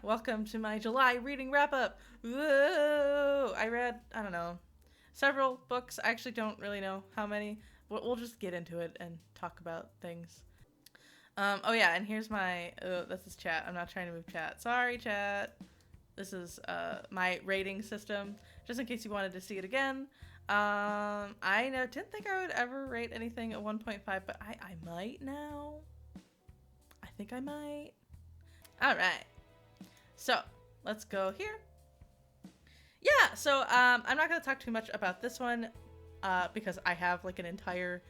Welcome to my July reading wrap up. Whoa! I read, I don't know, several books. I actually don't really know how many. We'll just get into it and talk about things. Oh yeah, and here's my, this is chat. I'm not trying to move chat. Sorry, chat. This is my rating system, just in case you wanted to see it again. Didn't think I would ever rate anything at 1.5, but I might now. I think I might. All right. So let's go here. Yeah, so I'm not going to talk too much about this one because I have like an entire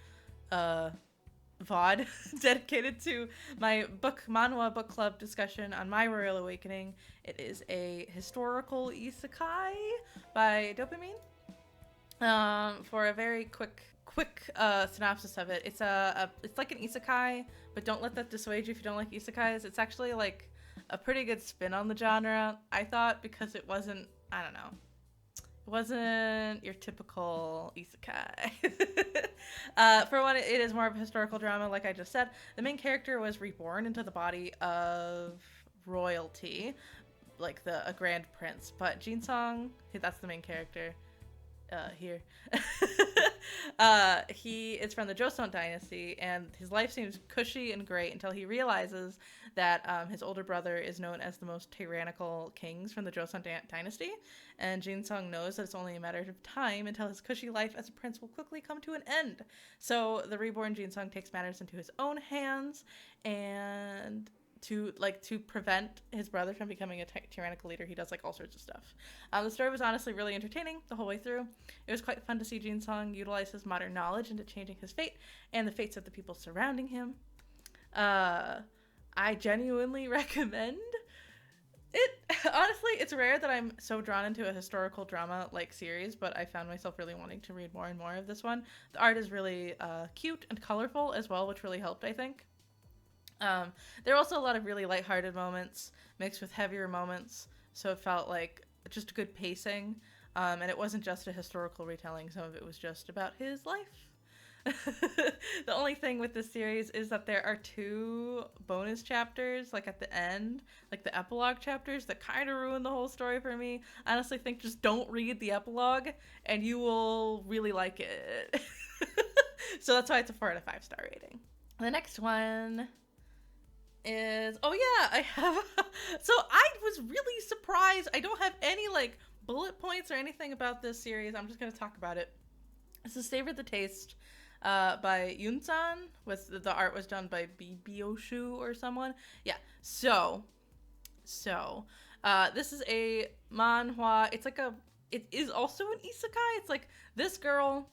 VOD dedicated to my Manhwa book club discussion on My Royal Awakening. It is a historical isekai by Dopamine. For a very quick synopsis of it, it's it's like an isekai, but don't let that dissuade you if you don't like isekais. It's actually like a pretty good spin on the genre, I thought, because it wasn't, I don't know, it wasn't your typical isekai. For one, it is more of a historical drama, like I just said. The main character was reborn into the body of royalty, like a grand prince, but Jinsong, that's the main character. Here. He is from the Joseon dynasty, and his life seems cushy and great until he realizes that his older brother is known as the most tyrannical kings from the Joseon dynasty, and Jin Sung knows that it's only a matter of time until his cushy life as a prince will quickly come to an end. So the reborn Jin Sung takes matters into his own hands, and to prevent his brother from becoming a tyrannical leader, he does like all sorts of stuff. The story was honestly really entertaining the whole way through. It was quite fun to see Jin Song utilize his modern knowledge into changing his fate and the fates of the people surrounding him. I genuinely recommend it. Honestly, it's rare that I'm so drawn into a historical drama like series, but I found myself really wanting to read more and more of this one. The art is really cute and colorful as well, which really helped, I think. There are also a lot of really lighthearted moments mixed with heavier moments, so it felt like just good pacing. And it wasn't just a historical retelling, some of it was just about his life. The only thing with this series is that there are 2 bonus chapters, like at the end, like the epilogue chapters, that kind of ruin the whole story for me. I honestly think just don't read the epilogue, and you will really like it. So that's why it's a 4 out of 5 star rating. The next one is, oh yeah, I have so I was really surprised. I don't have any like bullet points or anything about this series. I'm just going to talk about it. This is Savor the Taste by Yunsan, with the art was done by Bibioshu or someone. Yeah. So this is a manhwa. It is also an isekai. It's like this girl,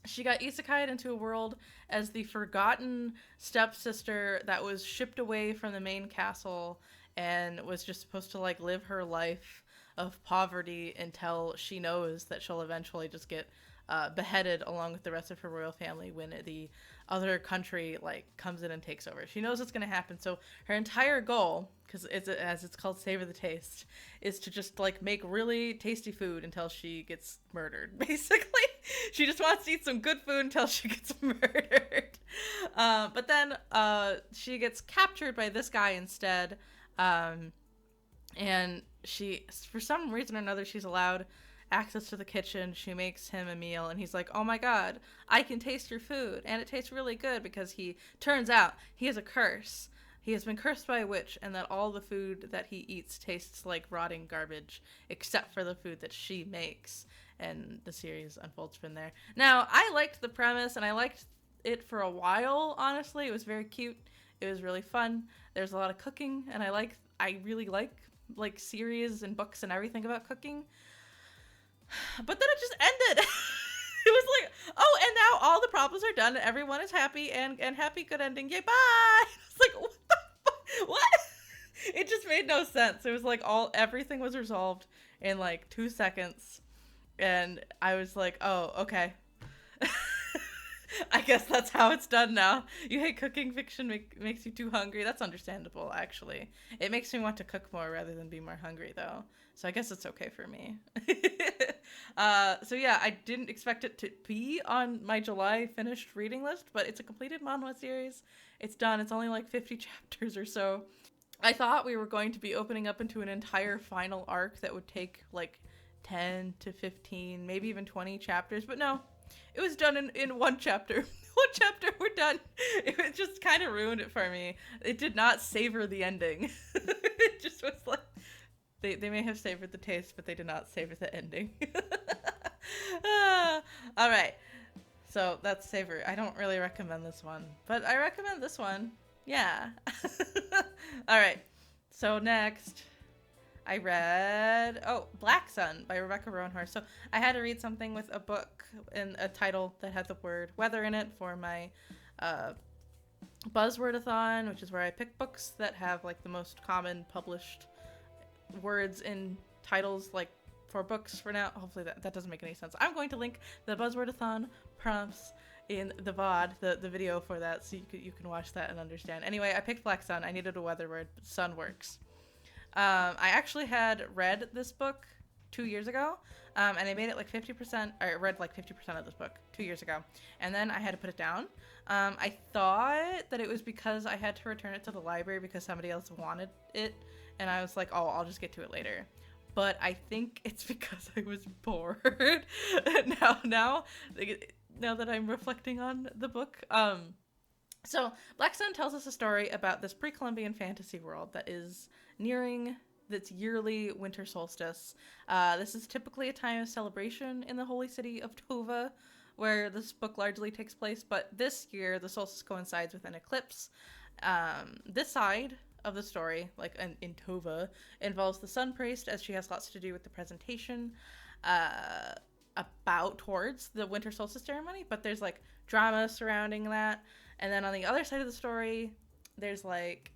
she got isekai'd into a world as the forgotten stepsister that was shipped away from the main castle and was just supposed to like live her life of poverty until she knows that she'll eventually just get beheaded along with the rest of her royal family when the other country like comes in and takes over. She knows it's going to happen, so her entire goal, because it's called Savor the Taste, is to just like make really tasty food until she gets murdered. Basically, she just wants to eat some good food until she gets murdered. But then she gets captured by this guy instead, and she, for some reason or another, she's allowed access to the kitchen. She makes him a meal, and he's like, oh my god, I can taste your food, and it tastes really good, because turns out he has a curse. He has been cursed by a witch, and that all the food that he eats tastes like rotting garbage, except for the food that she makes. And the series unfolds from there. Now, I liked the premise, and I liked it for a while, honestly. It was very cute. It was really fun. There's a lot of cooking, and I really like series and books and everything about cooking. But then it just ended. It was like, oh, and now all the problems are done and everyone is happy and happy, good ending. Yay, bye. It's like, what the fuck? What? It just made no sense. It was like everything was resolved in like 2 seconds. And I was like, oh, okay. I guess that's how it's done now. You hate cooking fiction makes you too hungry. That's understandable, actually. It makes me want to cook more rather than be more hungry, though. So I guess it's okay for me. So yeah, I didn't expect it to be on my July finished reading list, but it's a completed manhwa series. It's done. It's only like 50 chapters or so. I thought we were going to be opening up into an entire final arc that would take like 10 to 15, maybe even 20 chapters, but no. It was done in one chapter. One chapter, we're done. It just kind of ruined it for me. It did not savor the ending. It just was like, they may have savored the taste, but they did not savor the ending. All right. So that's Savor. I don't really recommend this one, but I recommend this one. Yeah. All right. So next, I read Black Sun by Rebecca Roanhorse. So I had to read something with a book and a title that had the word weather in it for my Buzzwordathon, which is where I pick books that have like the most common published words in titles, like for books for now. Hopefully that doesn't make any sense. I'm going to link the Buzzwordathon prompts in the VOD, the video for that, so you can watch that and understand. Anyway, I picked Black Sun. I needed a weather word, but sun works. I actually had read this book 2 years ago, and I made it like 50%, or I read like 50% of this book 2 years ago, and then I had to put it down. I thought that it was because I had to return it to the library because somebody else wanted it, and I was like, oh, I'll just get to it later. But I think it's because I was bored. now that I'm reflecting on the book. So Black Sun tells us a story about this pre-Columbian fantasy world that is nearing its yearly winter solstice. This is typically a time of celebration in the holy city of Tova, where this book largely takes place, but this year the solstice coincides with an eclipse. This side of the story, like in Tova, involves the Sun Priest, as she has lots to do with the presentation towards the winter solstice ceremony, but there's like drama surrounding that. And then on the other side of the story, there's like,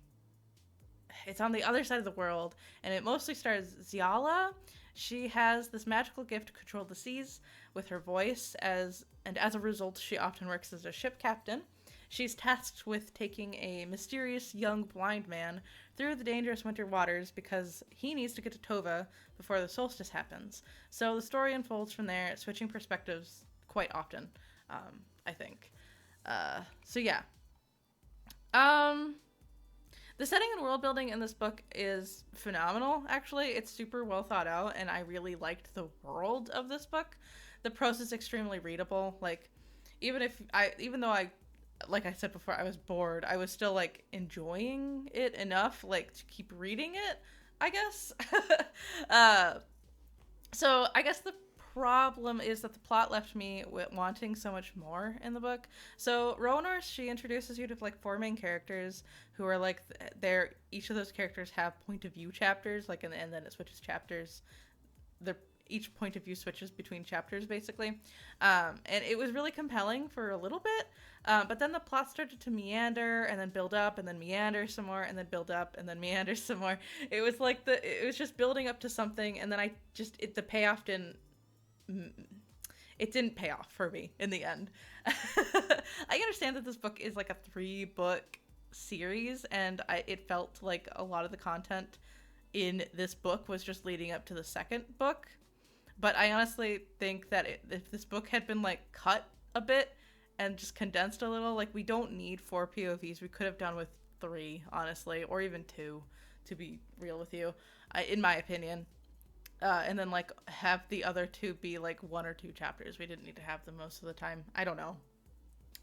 it's on the other side of the world, and it mostly stars Zyala. She has this magical gift to control the seas with her voice, and as a result, she often works as a ship captain. She's tasked with taking a mysterious young blind man through the dangerous winter waters because he needs to get to Tova before the solstice happens. So the story unfolds from there, switching perspectives quite often, I think. So yeah. The setting and world building in this book is phenomenal, actually. It's super well thought out, and I really liked the world of this book. The prose is extremely readable. Like, even though I, like I said before, I was bored, I was still, like, enjoying it enough, like, to keep reading it, I guess. So I guess the problem is that the plot left me wanting so much more in the book. So Roanhorse, she introduces you to like 4 main characters who are like each of those characters have point of view chapters, like, and then it switches chapters. Each point of view switches between chapters, basically. And it was really compelling for a little bit, but then the plot started to meander and then build up and then meander some more and then build up and then meander some more. It was like it was just building up to something, and then the payoff didn't pay off for me in the end. I understand that this book is like a 3-book series, and it felt like a lot of the content in this book was just leading up to the second book. But I honestly think that if this book had been like cut a bit and just condensed a little, like, we don't need 4 POVs. We could have done with 3, honestly, or even 2, to be real with you, in my opinion. And then like have the other 2 be like 1 or 2 chapters. We didn't need to have them most of the time. I don't know.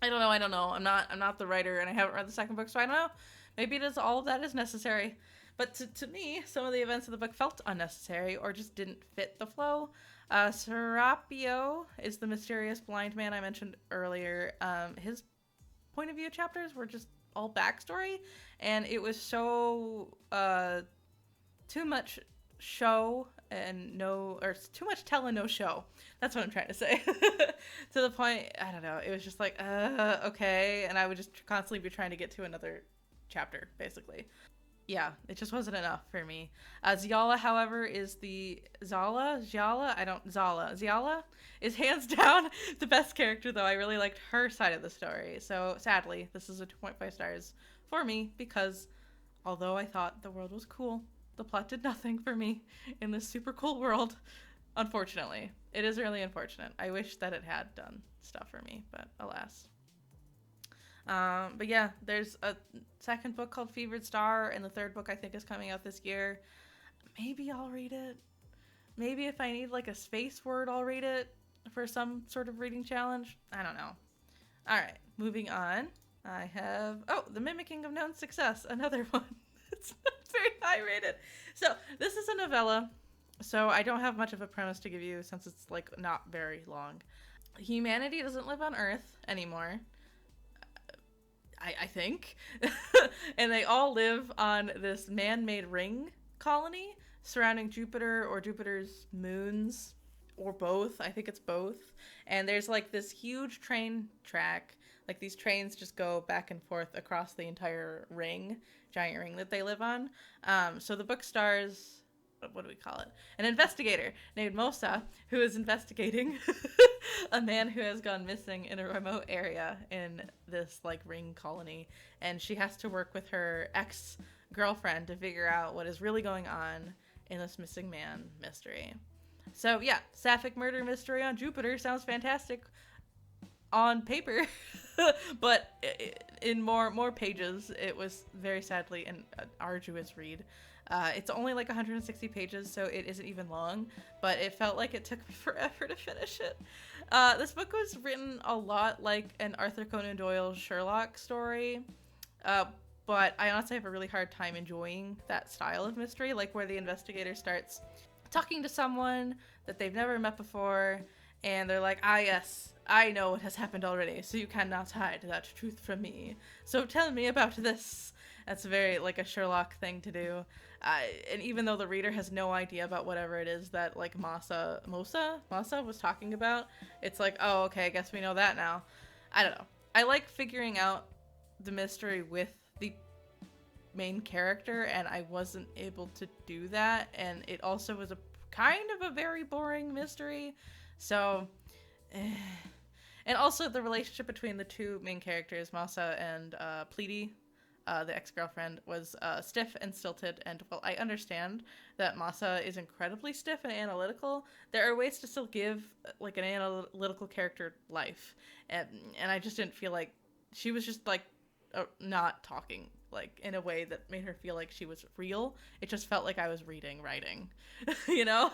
I'm not the writer, and I haven't read the second book, so I don't know. Maybe all of that is necessary. But to me, some of the events of the book felt unnecessary or just didn't fit the flow. Serapio is the mysterious blind man I mentioned earlier. His point of view chapters were just all backstory, and it was so too much show and too much tell and no show. That's what I'm trying to say. To the point, I don't know, it was just like, okay, and I would just constantly be trying to get to another chapter, basically. Yeah, it just wasn't enough for me. Zyala, however, is Zyala is hands down the best character, though. I really liked her side of the story. So sadly, this is a 2.5 stars for me because although I thought the world was cool, the plot did nothing for me in this super cool world. Unfortunately, it is really unfortunate. I wish that it had done stuff for me, but alas. But yeah, there's a second book called Fevered Star, and the third book I think is coming out this year. Maybe I'll read it. Maybe if I need like a space word, I'll read it for some sort of reading challenge. I don't know. All right, moving on. I have The Mimicking of Known Success, another one. It's not very high rated. So this is a novella. So I don't have much of a premise to give you since it's like not very long. Humanity doesn't live on Earth anymore. I think. And they all live on this man-made ring colony surrounding Jupiter or Jupiter's moons, or both. I think it's both. And there's like this huge train track. Like these trains just go back and forth across the entire ring, giant ring that they live on. So the book stars, what do we call it? An investigator named Mosa, who is investigating a man who has gone missing in a remote area in this like ring colony, and she has to work with her ex-girlfriend to figure out what is really going on in this missing man mystery. So yeah, sapphic murder mystery on Jupiter sounds fantastic on paper, but in more pages, it was very sadly an arduous read. It's only like 160 pages, so it isn't even long, but it felt like it took me forever to finish it. This book was written a lot like an Arthur Conan Doyle Sherlock story, but I honestly have a really hard time enjoying that style of mystery, like where the investigator starts talking to someone that they've never met before, and they're like, yes, I know what has happened already, so you cannot hide that truth from me. So tell me about this. That's very like a Sherlock thing to do. And even though the reader has no idea about whatever it is that like Mosa was talking about, it's like, oh, okay, I guess we know that now. I don't know. I like figuring out the mystery with the main character, and I wasn't able to do that. And it also was a kind of a very boring mystery. So, and also the relationship between the two main characters, Mosa and Pleedy, the ex-girlfriend, was stiff and stilted, and while I understand that Mosa is incredibly stiff and analytical, there are ways to still give like an analytical character life, and I just didn't feel like she was just like not talking like in a way that made her feel like she was real. It just felt like I was writing, you know?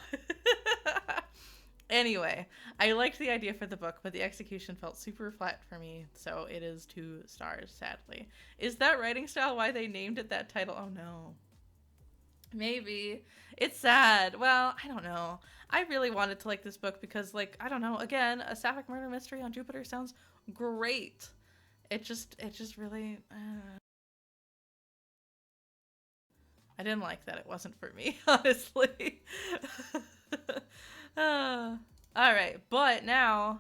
Anyway, I liked the idea for the book, but the execution felt super flat for me, so it is 2 stars, sadly. Is that writing style why they named it that title? Oh no. Maybe. It's sad. Well, I don't know. I really wanted to like this book because, like, I don't know, again, a sapphic murder mystery on Jupiter sounds great. It just really... I didn't like that it wasn't for me, honestly. All right, but now,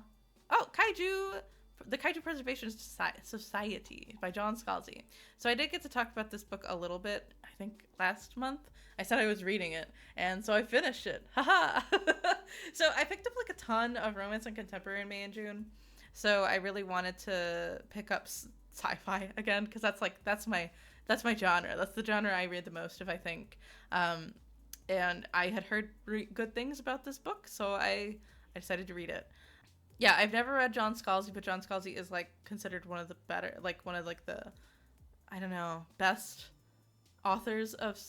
Kaiju, the Kaiju Preservation Society by John Scalzi. So I did get to talk about this book a little bit, I think last month. I said I was reading it, and so I finished it. Haha! So I picked up like a ton of romance and contemporary in May and June. So I really wanted to pick up sci-fi again, because that's my genre. That's the genre I read the most of, I think. And I had heard good things about this book, so I decided to read it. Yeah, I've never read John Scalzi, but John Scalzi is like considered one of the better, like one of like the, I don't know, best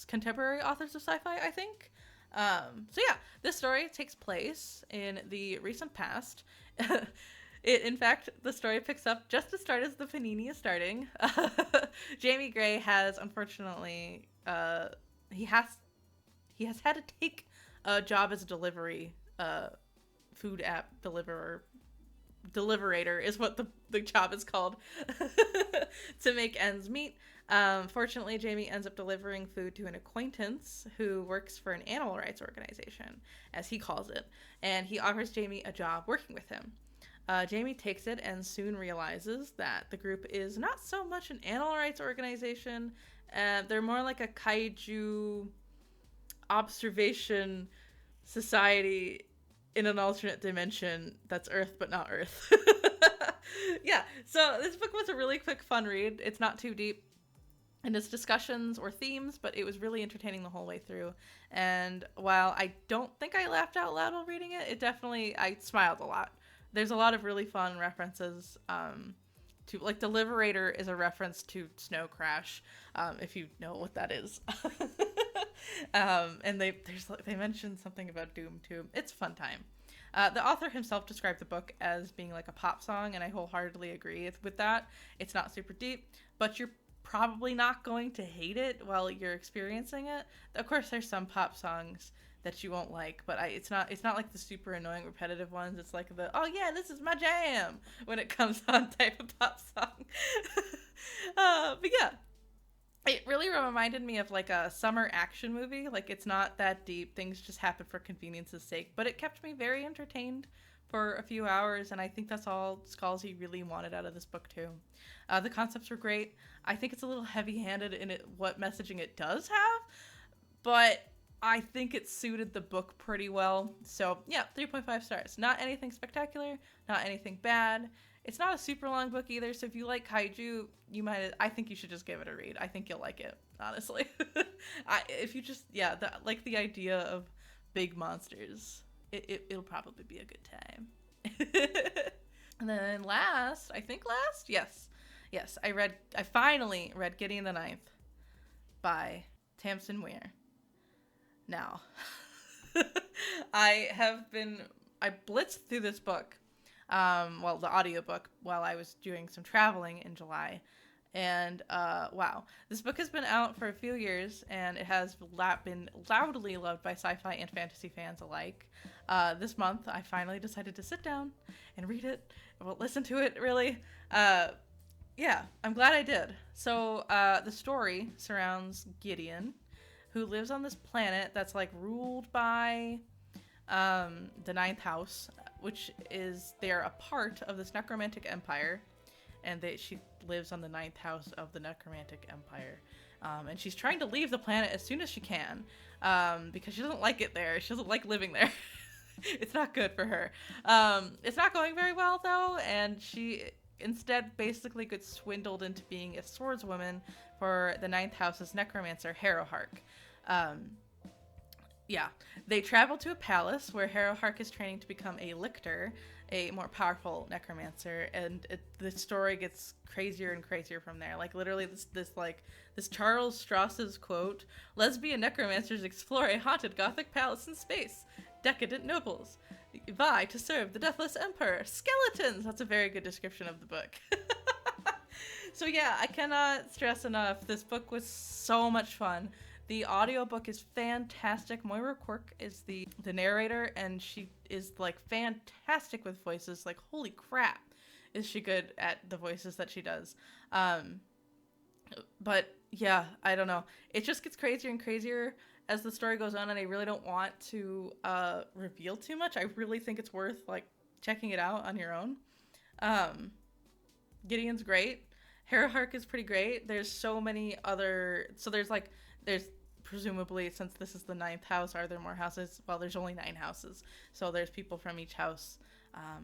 contemporary authors of sci-fi, I think. So yeah, this story takes place in the recent past. In fact, the story picks up just as start as the panini is starting. Jamie Gray has, unfortunately, he has had to take a job as a food app deliberator is what the job is called, to make ends meet. Fortunately, Jamie ends up delivering food to an acquaintance who works for an animal rights organization, as he calls it, and he offers Jamie a job working with him. Jamie takes it and soon realizes that the group is not so much an animal rights organization. They're more like a kaiju observation society in an alternate dimension that's Earth but not Earth. Yeah, so this book was a really quick, fun read. It's not too deep in its discussions or themes, but it was really entertaining the whole way through. And while I don't think I laughed out loud while reading it, I smiled a lot. There's a lot of really fun references to, like, the Liberator is a reference to Snow Crash, if you know what that is. And they mentioned something about Doom too. It's a fun time. The author himself described the book as being like a pop song, and I wholeheartedly agree with that. It's not super deep, but you're probably not going to hate it while you're experiencing it. Of course, there's some pop songs that you won't like, but it's not like the super annoying repetitive ones. It's like the, oh yeah, this is my jam when it comes on type of pop song. But yeah, it really reminded me of like a summer action movie. Like, it's not that deep. Things just happen for convenience's sake, but it kept me very entertained for a few hours, and I think that's all Scalzi really wanted out of this book too. The concepts were great. I think it's a little heavy-handed in what messaging it does have, but I think it suited the book pretty well. So yeah, 3.5 stars. Not anything spectacular, not anything bad. It's not a super long book either, so if you like Kaiju, I think you should just give it a read. I think you'll like it, honestly. If you just, yeah, the idea of big monsters, it'll probably be a good time. And then last, yes, I finally read Gideon the Ninth by Tamsyn Muir. Now, I blitzed through this book, the audiobook, while I was doing some traveling in July. And wow, this book has been out for a few years, and it has been loudly loved by sci-fi and fantasy fans alike. This month, I finally decided to sit down and read it. Well, listen to it, really. Yeah, I'm glad I did. So the story surrounds Gideon, who lives on this planet that's like ruled by the Ninth House, which is, they're a part of this necromantic empire, and she lives on the Ninth House of the necromantic empire. And she's trying to leave the planet as soon as she can, because she doesn't like it there. She doesn't like living there. It's not good for her. It's not going very well, though, and she instead basically gets swindled into being a swordswoman for the Ninth House's necromancer, Harrow. Yeah, they travel to a palace where Harrow is training to become a lictor, a more powerful necromancer, and the story gets crazier and crazier from there. Like, literally, this Charles Strauss's quote: "Lesbian necromancers explore a haunted Gothic palace in space. Decadent nobles vie to serve the deathless emperor. Skeletons." That's a very good description of the book. So yeah, I cannot stress enough. This book was so much fun. The audiobook is fantastic. Moira Quirk is the narrator, and she is like fantastic with voices. Like, holy crap, is she good at the voices that she does. But yeah, I don't know. It just gets crazier and crazier as the story goes on, and I really don't want to reveal too much. I really think it's worth like checking it out on your own. Gideon's great. Harrow is pretty great. There's so many other. So there's presumably, since this is the Ninth House, are there more houses? Well, there's only 9 houses, so there's people from each house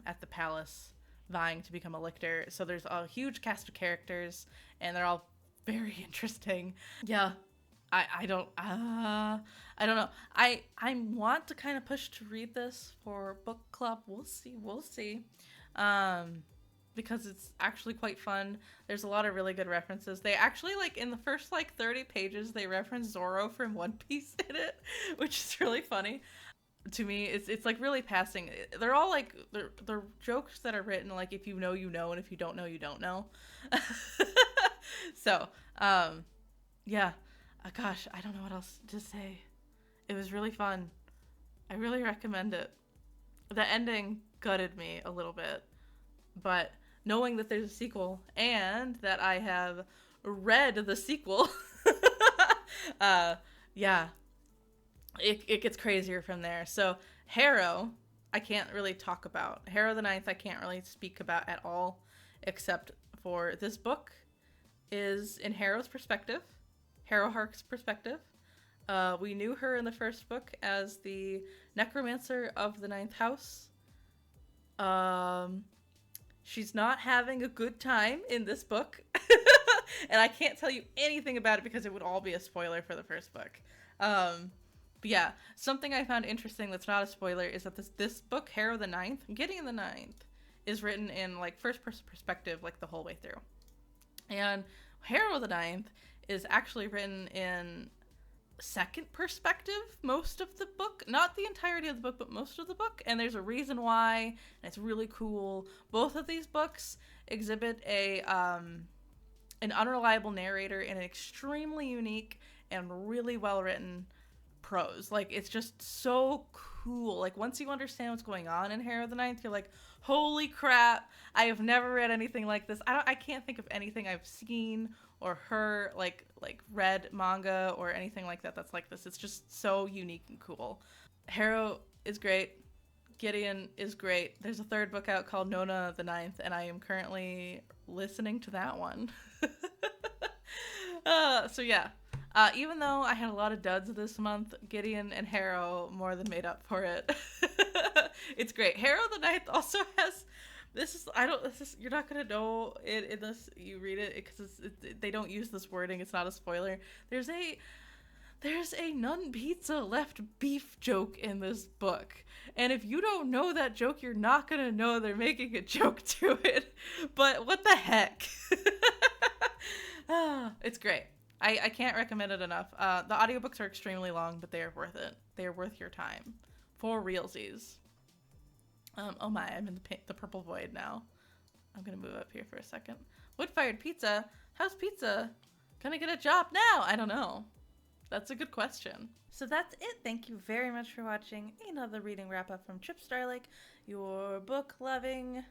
at the palace vying to become a lictor. So there's a huge cast of characters, and they're all very interesting. Yeah, I don't know. I want to kind of push to read this for book club. We'll see. Because it's actually quite fun. There's a lot of really good references. They actually, like, in the first, 30 pages, they reference Zorro from One Piece in it, which is really funny. To me, it's like, really passing. They're all, like, they're jokes that are written, like, if you know, you know, and if you don't know, you don't know. So, yeah. Gosh, I don't know what else to say. It was really fun. I really recommend it. The ending gutted me a little bit, but knowing that there's a sequel and that I have read the sequel, yeah, it gets crazier from there. So Harrow, I can't really talk about. Harrow the Ninth, I can't really speak about at all, except for this book is in Harrow's perspective, Harrow Hark's perspective. We knew her in the first book as the necromancer of the Ninth House. She's not having a good time in this book. And I can't tell you anything about it because it would all be a spoiler for the first book. But yeah, something I found interesting that's not a spoiler is that this book, Harrow the Ninth, Gideon the Ninth, is written in like first person perspective like the whole way through. And Harrow the Ninth is actually written in second perspective most of the book, not the entirety of the book, but most of the book, and there's a reason why, and it's really cool. Both of these books exhibit a an unreliable narrator and an extremely unique and really well written prose. Like, it's just so cool. Like, once you understand what's going on in Harrow the Ninth, you're like, holy crap, I have never read anything like this. I can't think of anything I've seen or heard, like read manga or anything like that that's like this. It's just so unique and cool. Harrow is great. Gideon is great. There's a third book out called Nona the Ninth, and I am currently listening to that one. So yeah, even though I had a lot of duds this month, Gideon and Harrow more than made up for it. It's great. Harrow the Ninth also has you're not gonna know it unless you read it, because they don't use this wording. It's not a spoiler. There's a nun pizza left beef joke in this book, and if you don't know that joke, you're not gonna know they're making a joke to it. But what the heck? It's great. I can't recommend it enough. The audiobooks are extremely long, but they are worth it. They are worth your time. For realsies. Oh my, I'm in the purple void now. I'm gonna move up here for a second. Wood-fired pizza? How's pizza gonna get a job now? I don't know. That's a good question. So that's it. Thank you very much for watching another reading wrap-up from Chip Starlick, your book-loving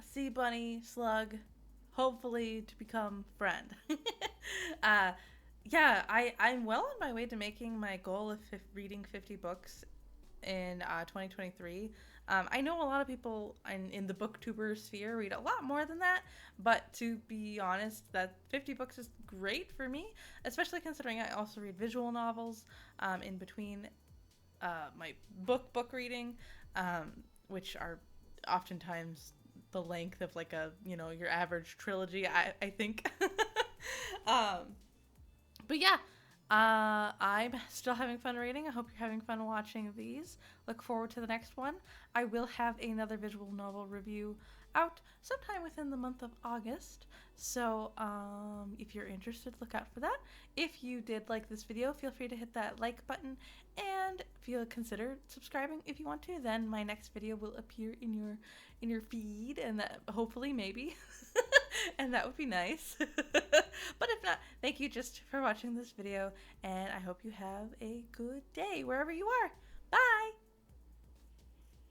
sea bunny slug, hopefully to become friend. Yeah, I'm well on my way to making my goal of reading 50 books in 2023. I know a lot of people in the booktuber sphere read a lot more than that, but to be honest, that 50 books is great for me, especially considering I also read visual novels in between my book reading, which are oftentimes the length of like your average trilogy, I think. But yeah, I'm still having fun reading. I hope you're having fun watching these. Look forward to the next one. I will have another visual novel review out sometime within the month of August. So if you're interested, look out for that. If you did like this video, feel free to hit that like button, and consider subscribing if you want to. Then my next video will appear in your feed, and that hopefully maybe and that would be nice. But if not, thank you just for watching this video, and I hope you have a good day wherever you are.